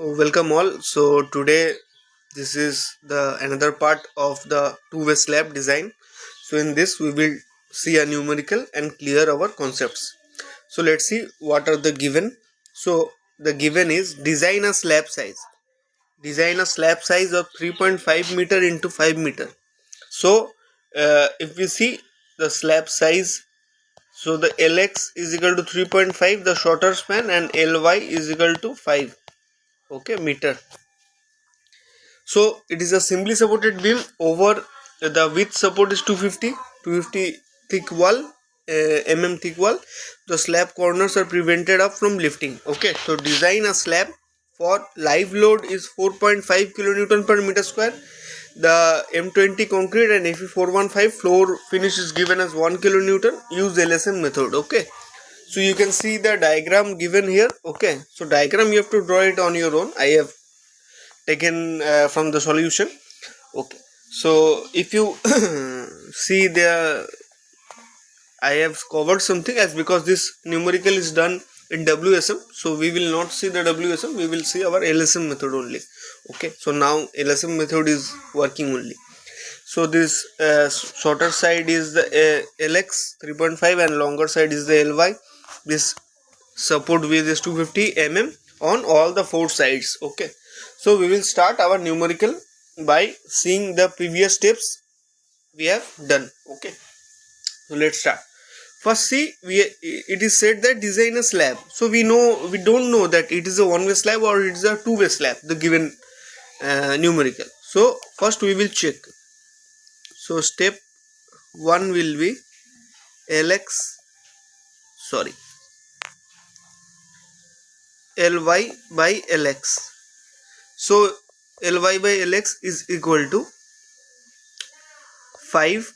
Welcome all. So today this is the another part of the two-way slab design. So in this we will see a numerical and clear our concepts. So let's see what are the given. So the given is design a slab size. Design a slab size of 3.5 meter into 5 meter. So if we see the slab size, so the LX is equal to 3.5, the shorter span, and LY is equal to 5. Okay, meter. So it is a simply supported beam over the width support is 250 thick wall, thick wall. The slab corners are prevented up from lifting. Okay, so design a slab for live load is 4.5 kilonewton per meter square. The M20 concrete and Fe415 floor finish is given as 1 kilonewton. Use LSM method. Okay, so you can see the diagram given here. Okay, so diagram you have to draw it on your own. I have taken from the solution. Okay, so if you see the I have covered something as because this numerical is done in WSM, so we will not see the WSM, we will see our LSM method only. Okay, so now LSM method is working only. So this shorter side is the LX 3.5 and longer side is the LY. This support width is 250 mm on all the four sides. Okay, so we will start our numerical by seeing the previous steps we have done. Okay, so let's start. First, see, it is said that design a slab. So we don't know that it is a one-way slab or it is a two-way slab, the given numerical. So first we will check. So step 1 will be Ly by Lx. So Ly by Lx is equal to 5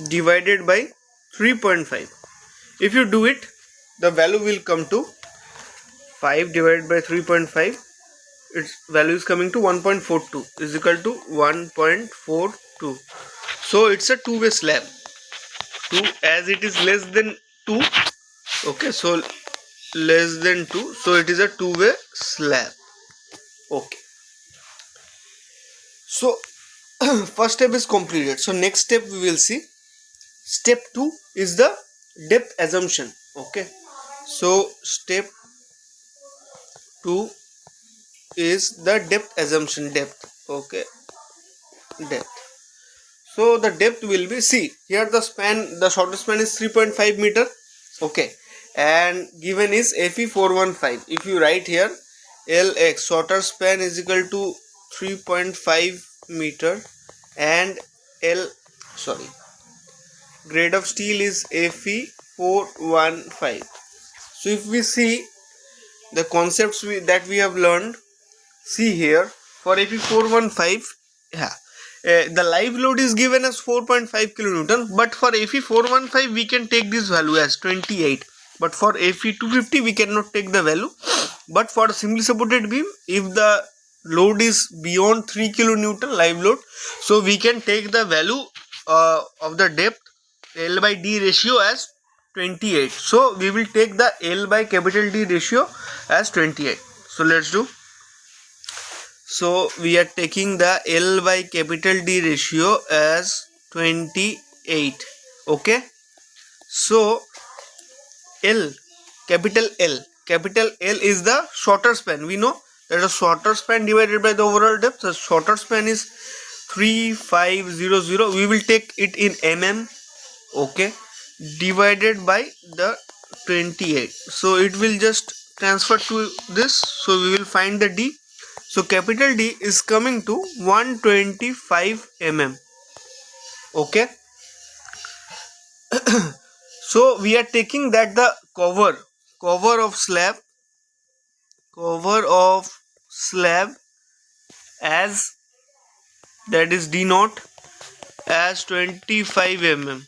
divided by 3.5. If you do it, the value will come to 5 divided by 3.5. Its value is coming to 1.42 is equal to 1.42. So it's a two-way slab. 2 as it is less than 2. Okay, so less than 2, so it is a two-way slab. Okay, so first step is completed. So next step we will see. Step 2 is the depth assumption. Okay, so step 2 is the depth assumption. Okay, depth. So the depth will be, see here the span, the shortest span is 3.5 meter. Okay, and given is Fe415. If you write here Lx shorter span is equal to 3.5 meter and grade of steel is Fe415. So if we see the concepts that we have learned, see here for Fe415, the live load is given as 4.5 kilonewton, but for Fe415 we can take this value as 28, but for Fe250 we cannot take the value. But for simply supported beam, if the load is beyond 3 kilonewton live load, so we can take the value of the depth L by D ratio as 28. So we will take the L by capital D ratio as 28. So let's do. So we are taking the L by capital D ratio as 28. Okay, so capital L is the shorter span. We know that a shorter span divided by the overall depth. The shorter span is 3500. We will take it in mm. Okay, divided by the 28. So it will just transfer to this. So we will find the D. So capital D is coming to 125 mm. Okay. So we are taking that the cover of slab as, that is D naught, as 25 mm.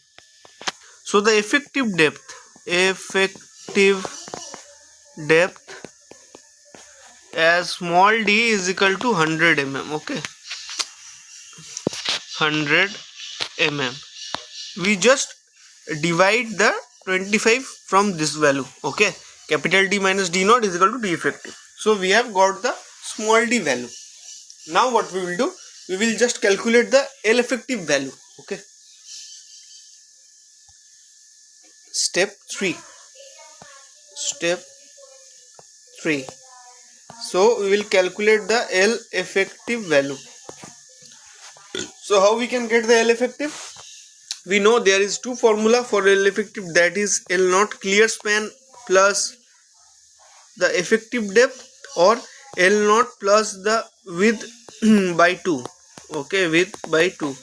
So the effective depth as small d is equal to 100 mm. Okay, 100 mm. We just divide the 25 from this value. Okay, capital D minus D naught is equal to D effective. So we have got the small d value. Now what we will do, we will just calculate the L effective value. Okay, step 3. So we will calculate the L effective value. So how we can get the L effective? We know there is two formula for L effective, that is L naught clear span plus the effective depth, or L naught plus the width by 2. Okay, width by 2,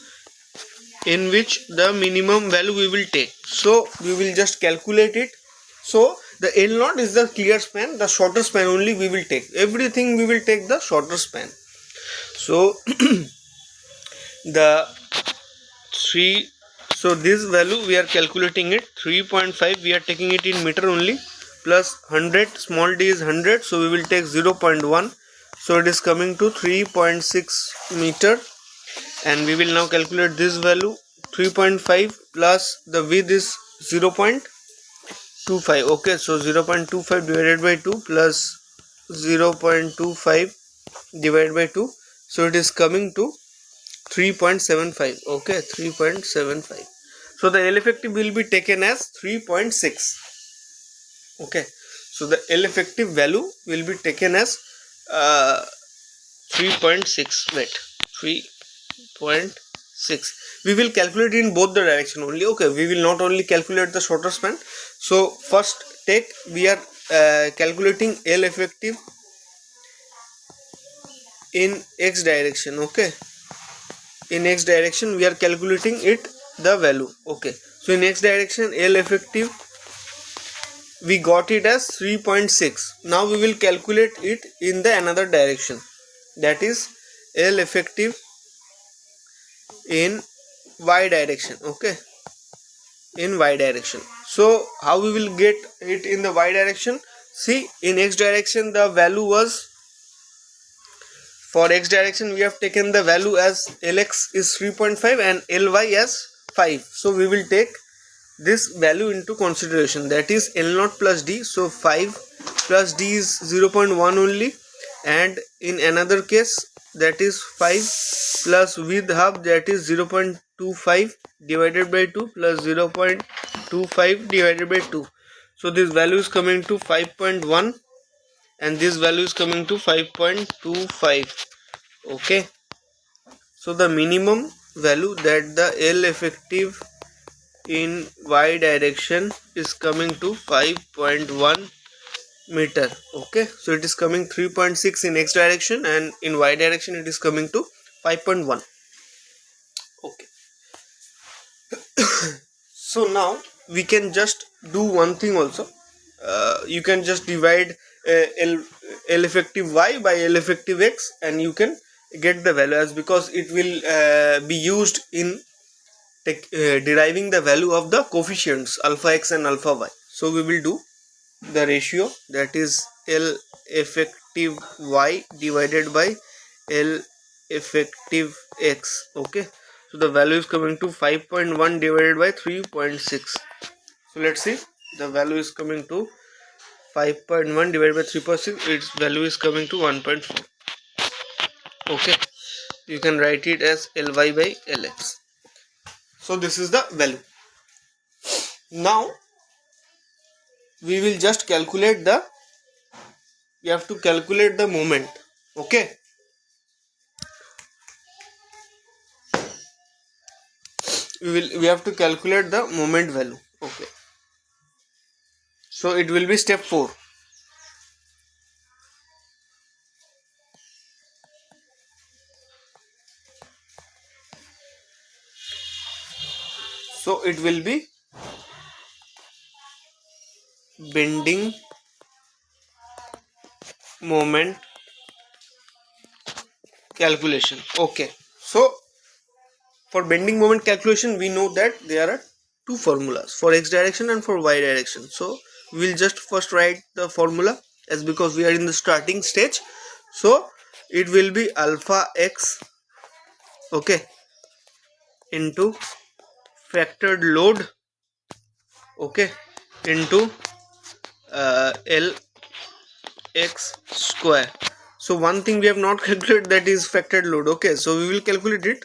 in which the minimum value we will take. So we will just calculate it. So the L naught is the clear span, the shorter span only we will take. Everything we will take the shorter span. So the 3, so this value we are calculating it 3.5, we are taking it in meter only, plus 100, small d is 100, so we will take 0.1, so it is coming to 3.6 meter. And we will now calculate this value, 3.5 plus the width is 0.25. okay, so 0.25 divided by 2 plus 0.25 divided by 2, so it is coming to 3.75. okay, 3.75. so the L effective will be taken as 3.6. okay, so the L effective value will be taken as 3.6. wait, 3.6. we will calculate in both the direction only. okay, we will not only calculate the shorter span. So first take, we are calculating L effective in x direction. okay, in x direction we are calculating it, the value. okay, so in x direction L effective we got it as 3.6. now we will calculate it in the another direction, that is L effective in y direction. okay, in y direction. So how we will get it in the y direction? See, in x direction the value was, for x direction we have taken the value as Lx is 3.5 and Ly as 5. So we will take this value into consideration, that is L0 plus d. So 5 plus d is 0.1 only, and in another case that is 5 plus with half, that is 0.25 divided by 2 plus 0.25 divided by 2. So this value is coming to 5.1 and this value is coming to 5.25. okay, so the minimum value that the L effective in y direction is coming to 5.1 meter. okay, so it is coming 3.6 in x direction, and in y direction it is coming to 5.1. okay, so now we can just do one thing also. You can just divide L effective y by L effective x, and you can get the value, as because it will be used in deriving the value of the coefficients alpha x and alpha y. So we will do the ratio, that is L effective y divided by L effective x. okay, so the value is coming to 5.1 divided by 3.6. so let's see, the value is coming to 5.1 divided by 3.6, its value is coming to 1.4. okay, you can write it as Ly by Lx. so this is the value. Now we will just calculate the, we have to calculate the moment. okay, we have to calculate the moment value. okay, so it will be step 4. so it will be bending moment calculation. okay, so for bending moment calculation we know that there are two formulas, for x direction and for y direction. so we will just first write the formula, as because we are in the starting stage. so it will be alpha x, okay, into factored load, okay, into L x square. So one thing we have not calculated, that is factored load. Okay, so we will calculate it.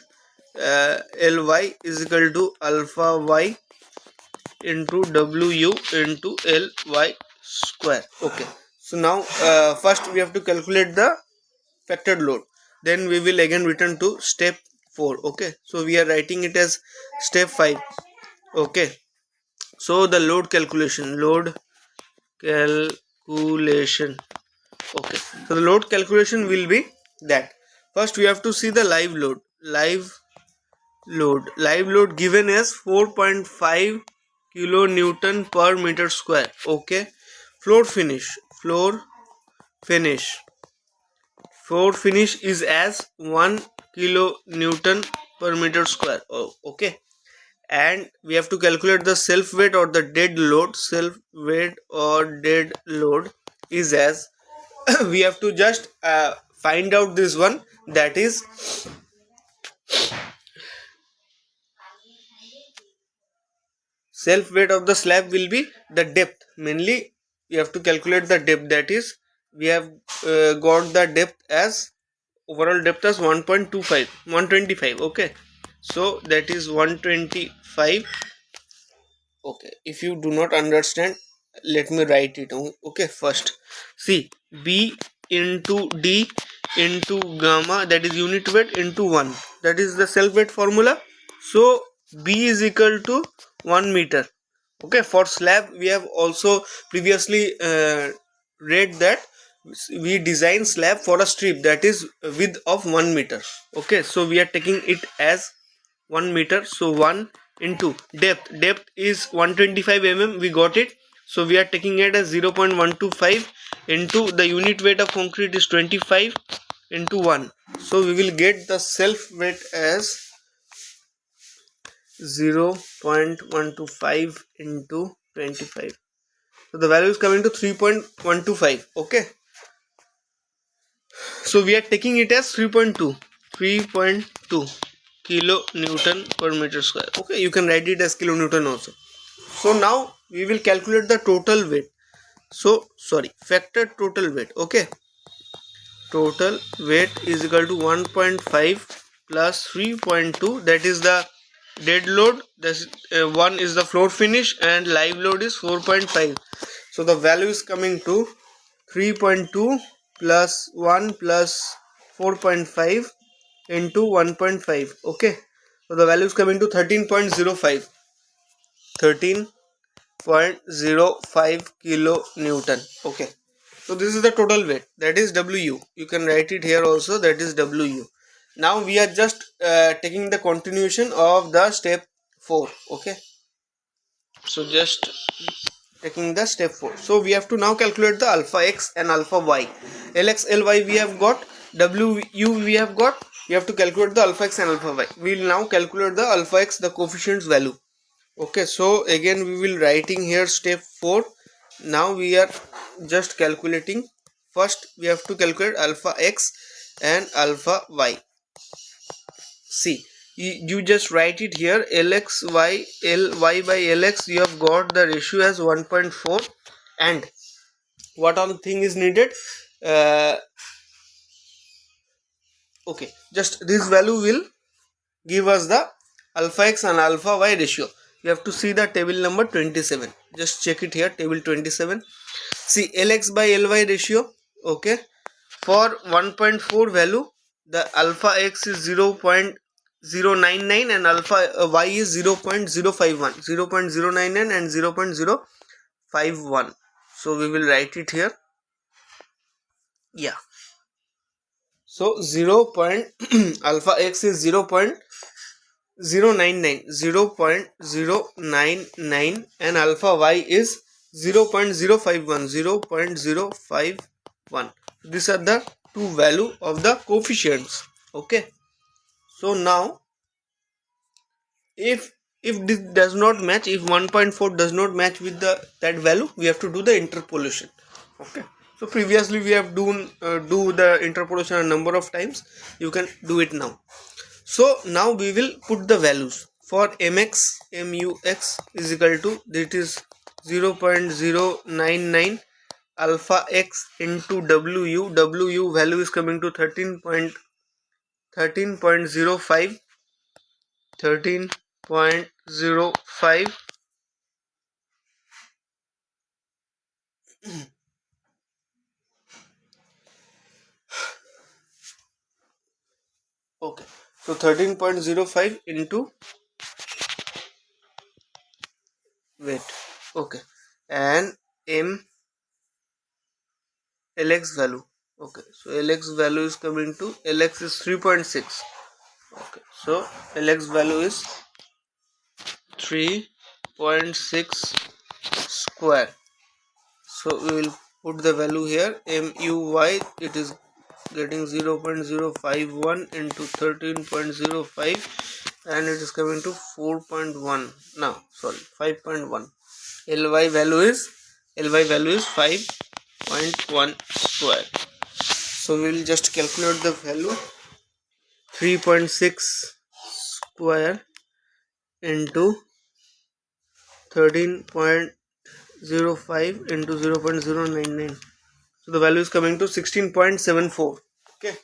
Ly is equal to alpha y into wu into ly square. Okay, so now first we have to calculate the factored load, then we will again return to step 4. Okay, so we are writing it as step 5. Okay, so the load calculation. Okay, so the load calculation will be that first we have to see the live load given as 4.5 kilonewton per meter square. Okay, floor finish floor finish is as 1 kilonewton per meter square. Oh, okay, and we have to calculate the self weight or the dead load. Is as we have to just find out this one, that is self weight of the slab will be the depth. Mainly we have to calculate the depth, that is we have got the depth as overall depth as 125. Okay, so that is 125. Okay, if you do not understand, let me write it. Okay, first see, B into D into gamma, that is unit weight, into 1, that is the self weight formula. So B is equal to 1 meter. Okay, for slab we have also previously read that we design slab for a strip that is width of 1 meter. Okay, so we are taking it as 1 meter. So 1 into depth is 125 mm, we got it. So we are taking it as 0.125 into the unit weight of concrete is 25 into 1. So we will get the self weight as 0.125 into 25. So the value is coming to 3.125. Okay, so we are taking it as 3.2 kilonewton per meter square. Okay, you can write it as kilonewton also. So now we will calculate the total weight. So factor total weight. Okay, total weight is equal to 1.5 plus 3.2, that is the dead load. This 1 is the floor finish and live load is 4.5. So the value is coming to 3.2 plus 1 plus 4.5 into 1.5. Okay, so the value is coming to 13.05 kilonewton. Okay, so this is the total weight, that is wu. You can write it here also, that is wu. Now we are just taking the continuation of the step 4. Okay, so just taking the step 4. So we have to now calculate the alpha x and alpha y. Lx ly we have got, wu we have got. We have to calculate the alpha x and alpha y. We will now calculate the alpha x, the coefficients value. Okay, so again we will writing here step 4. Now we are just calculating. First we have to calculate alpha x and alpha y. See, you just write it here, ly by lx, you have got the ratio as 1.4. And what all thing is needed? Okay, just this value will give us the alpha x and alpha y ratio. You have to see the table number 27. Just check it here, table 27. See, lx by ly ratio. Okay, for 1.4 value, the alpha x is 0.099 and alpha y is 0.051, 0.099 and 0.051. So we will write it here. Yeah, so 0. Alpha x is 0.099 and alpha y is 0.051. These are the two value of the coefficients. Okay, so now if this does not match, if 1.4 does not match with that value, we have to do the interpolation. Okay, so previously we have do the interpolation a number of times. You can do it now. So now we will put the values for mx is equal to, that is 0.099, alpha x into wu value is coming to 13.05 13.05. Okay, so 13.05 into weight. Okay, and m lx value. Okay, so lx value is coming to, lx is 3.6. Okay, so lx value is 3.6 square. So we will put the value here, muy, it is getting 0.051 into 13.05, and it is coming to 4.1. now sorry 5.1. ly value is 5.1 square. So we will just calculate the value. 3.6 square into 13.05 into 0.099. So the value is coming to 16.74. Okay,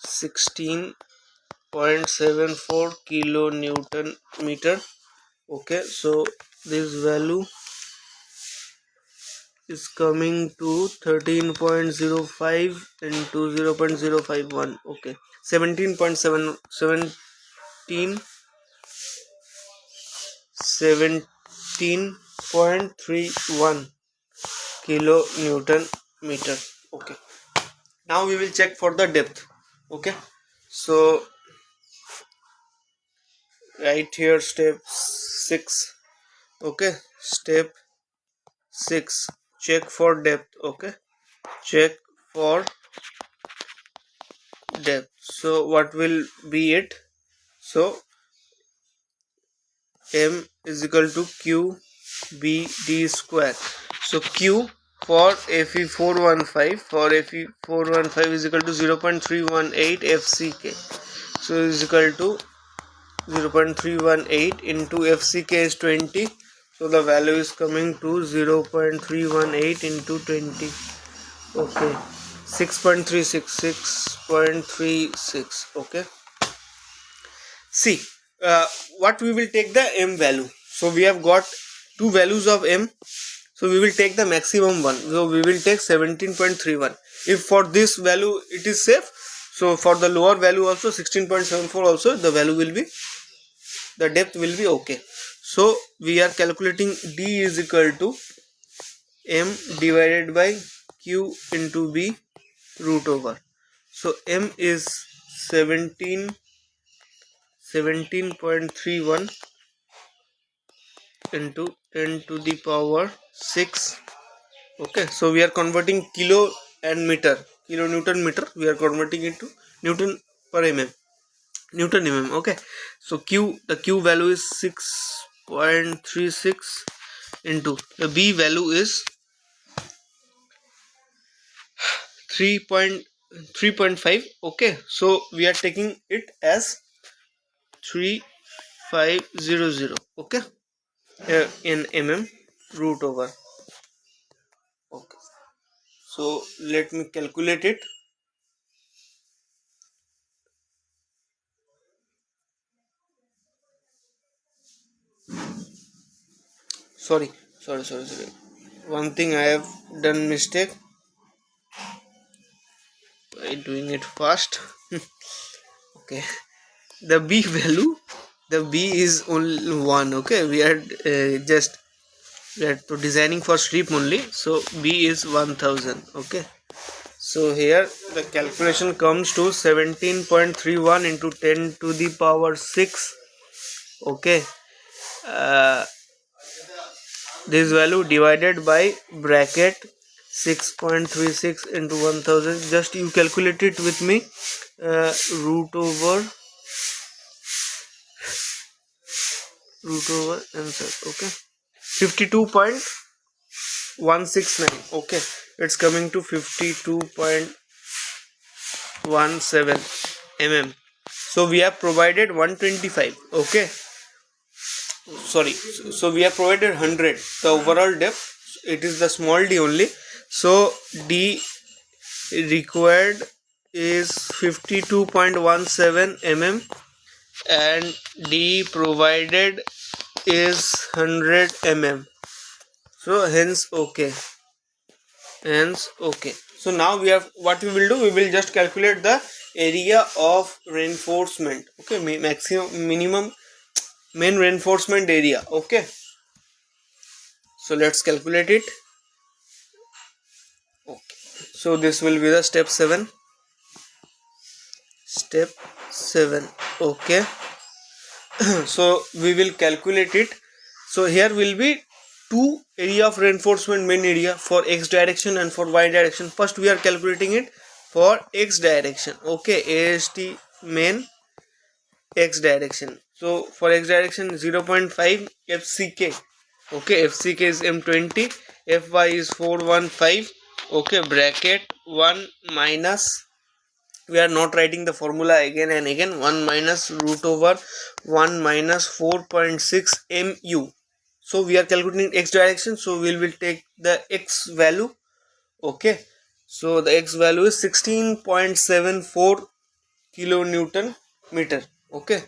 16.74 kilonewton meter. Okay, so this value is coming to 13.05 into 0.051. Okay, 17.7 17.31 kilonewton meter. Okay, now we will check for the depth. Okay, so right here, step 6. Okay, step 6, check for depth. Okay, check for depth. So what will be it? So m is equal to q b d square. So q for Fe415, is equal to 0.318 FCK. So is equal to 0.318 into FCK is 20. So the value is coming to 0.318 into 20. Okay, 6.36. Okay, see, what we will take the m value. So we have got two values of m, so we will take the maximum one. So we will take 17.31. if for this value it is safe, so for the lower value also 16.74 also the value will be, the depth will be okay. So we are calculating d is equal to m divided by q into b root over. So m is 17.31 into 10 to the power 6. Okay, so we are converting kilo and meter, kilonewton meter, we are converting into newton per mm, newton mm. Okay, so the q value is 6.36 into the b value is 3.5. Okay, so we are taking it as 3500. Okay, in mm root over. Okay, so let me calculate it. Sorry, one thing I have done mistake by doing it fast. Okay, the b value, the b is only 1. Okay, we are just designing for sleep only, so b is 1000. Okay, so here the calculation comes to 17.31 into 10 to the power 6. Okay, uh, this value divided by bracket 6.36 into 1000. Just you calculate it with me. Root over answer. Okay, 52.169. Okay, it's coming to 52.17 mm. So we have provided 125. Okay, sorry, so we have provided 100. The overall depth, it is the small d only, So D required is 52.17 mm and D provided is 100 mm. So hence okay. So now we have, what we will do, we will just calculate the area of reinforcement. Okay, maximum minimum main reinforcement area. Okay, so let's calculate it. Okay, so this will be the step 7. Okay. So we will calculate it. So here will be two area of reinforcement, main area for x direction and for y direction. First we are calculating it for x direction. Okay, AST main x direction. So for x direction 0.5 FCK. Okay, FCK is M20, FY is 415. Okay, bracket 1 minus, we are not writing the formula again and again, 1 minus root over 1 minus 4.6 mu. So we are calculating x direction, so we will take the x value. Okay, so the x value is 16.74 kilonewton meter. Okay,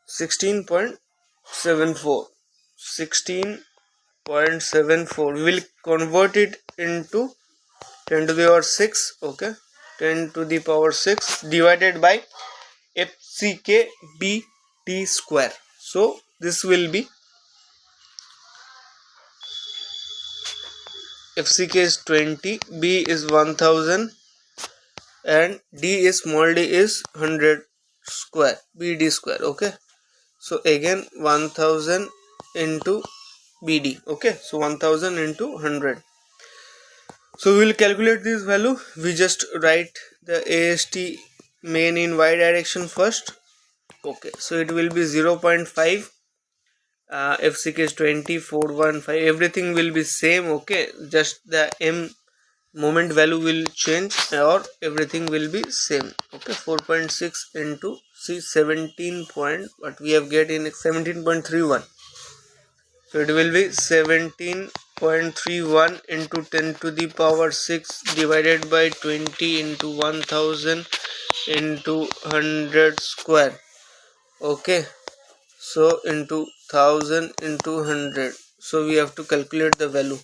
16.74 16.74, we will convert it into 10 to the power 6. Okay, 10 to the power 6 divided by FCKBT square. So this will be, FCK is 20, B is 1000 and D is small d is 100 square, BD square. Okay, so again 1000 into BD. Okay, so 1000 into 100. So we will calculate this value. We just write the AST main in y direction first. Okay, so it will be 0.5. FCK is 2415. Everything will be same. Okay, just the M moment value will change or everything will be same. Okay, 4.6 into see 17 point, what we have get in 17.31. So it will be 17.31 into 10 to the power 6 divided by 20 into 1000 into 100 square. Okay, so into 1000 into 100. So we have to calculate the value.